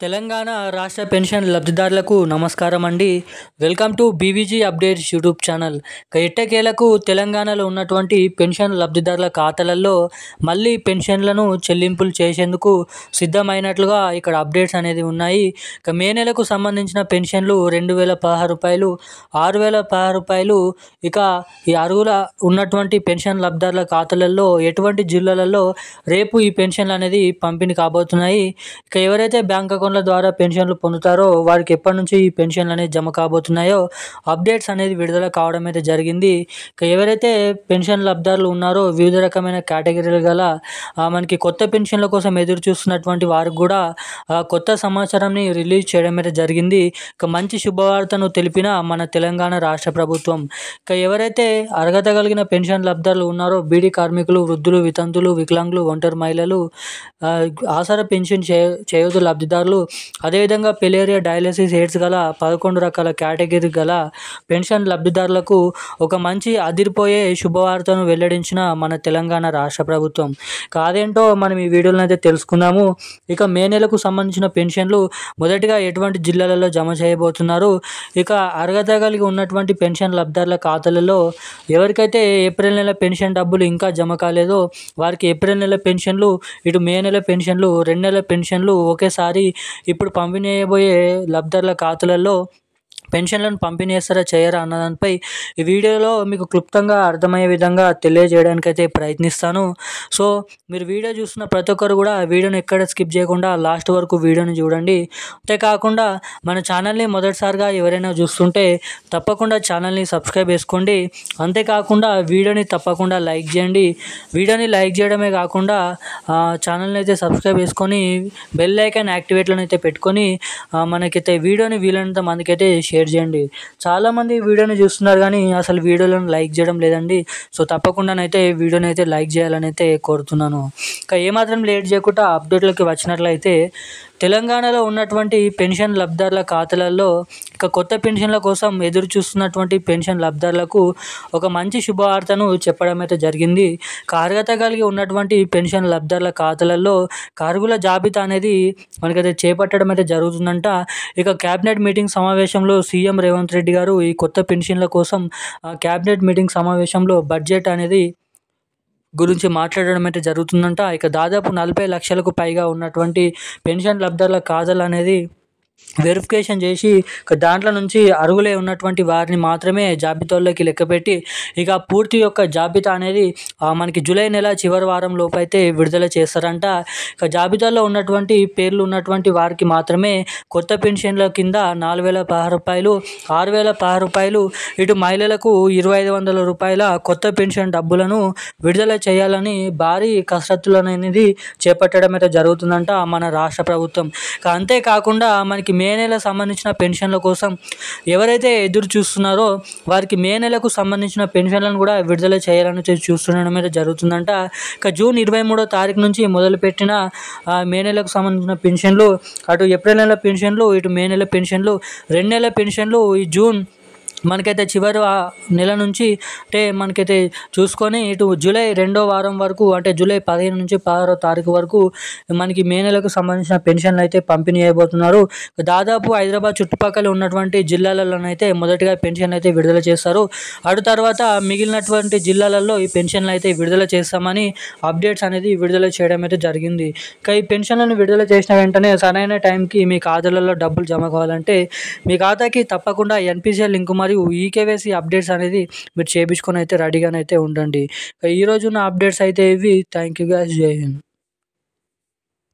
తెలంగాణ రాష్ట్ర పెన్షన్ లబ్ధిదారులకు నమస్కారం అండి. Welcome to BVG updates YouTube channel. ఎట్టకేలకు తెలంగాణలో ఉన్నటువంటి పెన్షన్ లబ్ధిదారుల ఖాతాలలో మళ్ళీ పెన్షన్లను చెల్లింపులు చేసేందుకు సిద్ధమైనట్లుగా ఇక్కడ అప్డేట్స్ అనేది ఉన్నాయి. మే నెలకు సంబంధించిన పెన్షన్లు 2016 రూపాయలు, 6016 రూపాయలు. ఇక ఈ అర్హుల ఉన్నటువంటి పెన్షన్ లబ్ధిదారుల ఖాతాలలో ఎటువంటి జిల్లాలలో రేపు ఈ పెన్షన్లు అనేది పంపిణీ కాబోతున్నాయి. ఇక ఎవరైతే బ్యాంక్ అకౌంట్ల ద్వారా పెన్షన్లు పొందుతారో వారికి ఎప్పటి నుంచి ఈ పెన్షన్లు అనేది జమ కాబోతున్నాయో అప్డేట్స్ అనేది విడుదల కావడం అయితే జరిగింది. ఇక ఎవరైతే పెన్షన్ లబ్ధిదారులు ఉన్నారో వివిధ రకమైన కేటగిరీలు గల మనకి కొత్త పెన్షన్ల కోసం ఎదురు చూస్తున్నటువంటి వారికి కూడా కొత్త సమాచారాన్ని రిలీజ్ చేయడం అయితే జరిగింది. ఇక మంచి శుభవార్తను తెలిపిన మన తెలంగాణ రాష్ట్ర ప్రభుత్వం. ఇక ఎవరైతే అర్హత కలిగిన పెన్షన్ లబ్ధిదారులు ఉన్నారో బీడీ కార్మికులు, వృద్ధులు, వితంతులు, వికలాంగులు, ఒంటరి మహిళలు, ఆసరా పెన్షన్ చేయూత లబ్ధిదారులు, అదేవిధంగా పెలేరియా, డయాలసిస్, ఎయిడ్స్ గల 11 రకాల కేటగిరీ గల పెన్షన్ లబ్ధిదారులకు ఒక మంచి అదిరిపోయే శుభవార్తను వెల్లడించిన మన తెలంగాణ రాష్ట్ర ప్రభుత్వం. కాదేంటో మనం ఈ వీడియోలో అయితే తెలుసుకుందాము. ఇక మే నెలకు సంబంధించిన పెన్షన్లు మొదటిగా ఎటువంటి జిల్లాలలో జమ చేయబోతున్నారు, ఇక అర్హత కలిగి ఉన్నటువంటి పెన్షన్ లబ్ధిదారుల ఖాతాలలో ఎవరికైతే ఏప్రిల్ నెల పెన్షన్ డబ్బులు ఇంకా జమ కాలేదో వారికి ఏప్రిల్ నెల పెన్షన్లు, ఇటు మే నెల పెన్షన్లు, 2 నెలల పెన్షన్లు ఒకేసారి ఇప్పుడు పంపిణీ చేయబోయే లబ్ధిదారుల ఖాతాలలో పెన్షన్లను పంపిణీ చేస్తారా చేయరా అన్న దానిపై ఈ వీడియోలో మీకు క్లుప్తంగా అర్థమయ్యే విధంగా తెలియజేయడానికి అయితే ప్రయత్నిస్తాను. సో మీరు వీడియో చూస్తున్న ప్రతి ఒక్కరు కూడా వీడియోని ఎక్కడ స్కిప్ చేయకుండా లాస్ట్ వరకు వీడియోని చూడండి. అంతేకాకుండా మన ఛానల్ని మొదటిసారిగా ఎవరైనా చూస్తుంటే తప్పకుండా ఛానల్ని సబ్స్క్రైబ్ చేసుకోండి. అంతేకాకుండా వీడియోని తప్పకుండా లైక్ చేయండి. వీడియోని లైక్ చేయడమే కాకుండా ఛానల్ని అయితే సబ్స్క్రైబ్ చేసుకొని బెల్ ఐకాన్ యాక్టివేట్లను అయితే పెట్టుకొని మనకైతే వీడియోని వీలైనంత మందికైతే షేర్ చేయండి. చాలామంది వీడియోని చూస్తున్నారు కానీ అసలు వీడియోలను లైక్ చేయడం లేదండి. సో తప్పకుండానైతే వీడియోని అయితే లైక్ చేయాలని అయితే కోరుతున్నాను. ఇంకా ఏమాత్రం లేట్ చేయకుండా అప్డేట్లోకి వచ్చినట్లయితే తెలంగాణలో ఉన్నటువంటి పెన్షన్ లబ్ధిదారుల ఖాతాలలో ఇక కొత్త పెన్షన్ల కోసం ఎదురు చూస్తున్నటువంటి పెన్షన్ లబ్ధిదారులకు ఒక మంచి శుభవార్తను చెప్పడం అయితే జరిగింది. అర్హత కలిగి ఉన్నటువంటి పెన్షన్ లబ్ధిదారుల ఖాతాలలో అర్హుల జాబితా అనేది మనకైతే చేపట్టడం అయితే జరుగుతుందంట. ఇక క్యాబినెట్ మీటింగ్ సమావేశంలో సీఎం రేవంత్ రెడ్డి గారు ఈ కొత్త పెన్షన్ల కోసం క్యాబినెట్ మీటింగ్ సమావేశంలో బడ్జెట్ అనేది గురించి మాట్లాడడం అయితే జరుగుతుందంట. ఇక దాదాపు 40 లక్షలకు పైగా ఉన్నటువంటి పెన్షన్ లబ్ధిదారుల ఖాతాలు అనేది వెరిఫికేషన్ చేసి దాంట్లో నుంచి అర్హులై ఉన్నటువంటి వారిని మాత్రమే జాబితాలోకి లెక్కపెట్టి ఇక పూర్తి యొక్క జాబితా అనేది మనకి జూలై నెల చివరి వారం లోపు అయితే విడుదల చేస్తారంట. ఇక జాబితాలో ఉన్నటువంటి పేర్లు ఉన్నటువంటి వారికి మాత్రమే కొత్త పెన్షన్ల కింద 4016 రూపాయలు, 6016 రూపాయలు, ఇటు మహిళలకు 2500 రూపాయల కొత్త పెన్షన్ డబ్బులను విడుదల చేయాలని భారీ కసరత్తులను అనేది చేపట్టడం అయితే జరుగుతుందంట మన రాష్ట్ర ప్రభుత్వం. అంతేకాకుండా మనకి మే నెల సంబంధించిన పెన్షన్ల కోసం ఎవరైతే ఎదురు చూస్తున్నారో వారికి మే నెలకు సంబంధించిన పెన్షన్లను కూడా విడుదల చేయాలని చూస్తుండడం అయితే జరుగుతుందంట. ఇక జూన్ 23వ తారీఖు నుంచి మొదలుపెట్టిన మే నెలకు సంబంధించిన పెన్షన్లు, అటు ఏప్రిల్ నెల పెన్షన్లు, ఇటు మే నెల పెన్షన్లు, 2 నెలల పెన్షన్లు ఈ జూన్ మనకైతే చివరి నెల నుంచి అంటే మనకైతే చూసుకొని ఇటు జూలై 2వ వారం వరకు అంటే జూలై 15 నుంచి 16వ తారీఖు వరకు మనకి మే నెలకు సంబంధించిన పెన్షన్లు అయితే పంపిణీ చేయబోతున్నారు. దాదాపు హైదరాబాద్ చుట్టుపక్కల ఉన్నటువంటి జిల్లాలలోనైతే మొదటిగా పెన్షన్లు అయితే విడుదల చేస్తారు. అటు తర్వాత మిగిలినటువంటి జిల్లాలలో ఈ పెన్షన్లు అయితే విడుదల చేస్తామని అప్డేట్స్ అనేది విడుదల చేయడం అయితే జరిగింది. ఇక ఈ పెన్షన్లను విడుదల చేసిన వెంటనే సరైన టైంకి మీ ఖాతాలలో డబ్బులు జమ కావాలంటే మీ ఖాతాకి తప్పకుండా ఎన్పిసిఐ లింక్ మరియు ఈకేవైసీ అప్డేట్స్ అనేది మీరు చేయించుకొని అయితే రెడీగానైతే ఉండండి. ఈరోజు నా అప్డేట్స్ అయితే ఇవి. Thank you guys. జై హింద్.